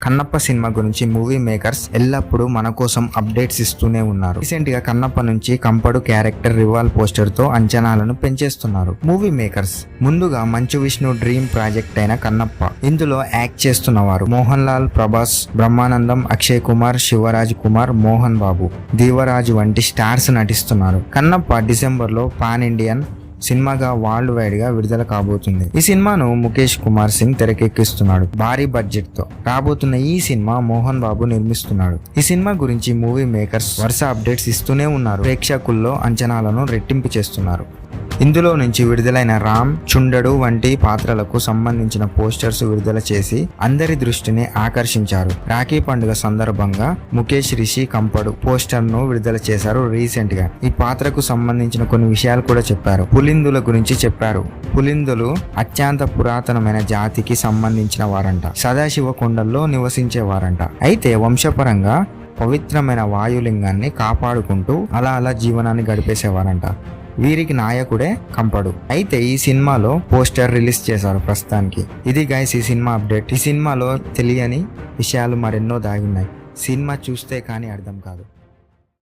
Kannappa cinema గురించి movie makers ఎల్లప్పుడూ మన కోసం అప్డేట్స్ ఇస్తూనే ఉన్నారు. రీసెంట్ గా కన్నప్ప నుంచి కంపడు క్యారెక్టర్ రివాల్ పోస్టర్ తో అంచనాలను పెంచేస్తున్నారు మూవీ మేకర్స్. ముందుగా మంచు విష్ణు డ్రీమ్ ప్రాజెక్ట్ అయిన కన్నప్ప, ఇందులో యాక్ట్ చేస్తున్నవారు మోహన్ లాల్, ప్రభాస్, బ్రహ్మానందం, అక్షయ్ కుమార్, శివరాజ్ కుమార్, మోహన్ బాబు, దీవరాజు వంటి స్టార్స్ నటిస్తున్నారు. కన్నప్ప డిసెంబర్ లో పాన్ ఇండియన్ సినిమాగా వరల్డ్ వైడ్ గా విడుదల కాబోతుంది. ఈ సినిమాను ముఖేష్ కుమార్ సింగ్ తెరకెక్కిస్తున్నాడు. భారీ బడ్జెట్ తో రాబోతున్న ఈ సినిమా మోహన్ బాబు నిర్మిస్తున్నాడు. ఈ సినిమా గురించి మూవీ మేకర్స్ వరుస అప్డేట్స్ ఇస్తూనే ఉన్నారు. ప్రేక్షకుల్లో అంచనాలను రెట్టింపు చేస్తున్నారు. ఇందులో నుంచి విడుదలైన రామ్, చుండడు వంటి పాత్రలకు సంబంధించిన పోస్టర్స్ విడుదల చేసి అందరి దృష్టిని ఆకర్షించారు. రాఖీ పండుగ సందర్భంగా ముఖేష్ రిషి కంపడు పోస్టర్ ను విడుదల చేశారు. రీసెంట్ గా ఈ పాత్రకు సంబంధించిన కొన్ని విషయాలు కూడా చెప్పారు. పులిందుల గురించి చెప్పారు. పులిందులు అత్యంత పురాతనమైన జాతికి సంబంధించిన వారంట. సదాశివ కొండల్లో నివసించేవారంట. అయితే వంశపరంగా పవిత్రమైన వాయులింగాన్ని కాపాడుకుంటూ అలా జీవనాన్ని గడిపేసేవారంట. వీరికి నాయకుడే కంపడు. అయితే ఈ సినిమాలో పోస్టర్ రిలీజ్ చేశారు ప్రస్తుతానికి. ఇది గైస్ ఈ సినిమా అప్డేట్. ఈ సినిమాలో తెలియని విషయాలు మరెన్నో దాగి ఉన్నాయి. సినిమా చూస్తే కానీ అర్థం కాదు.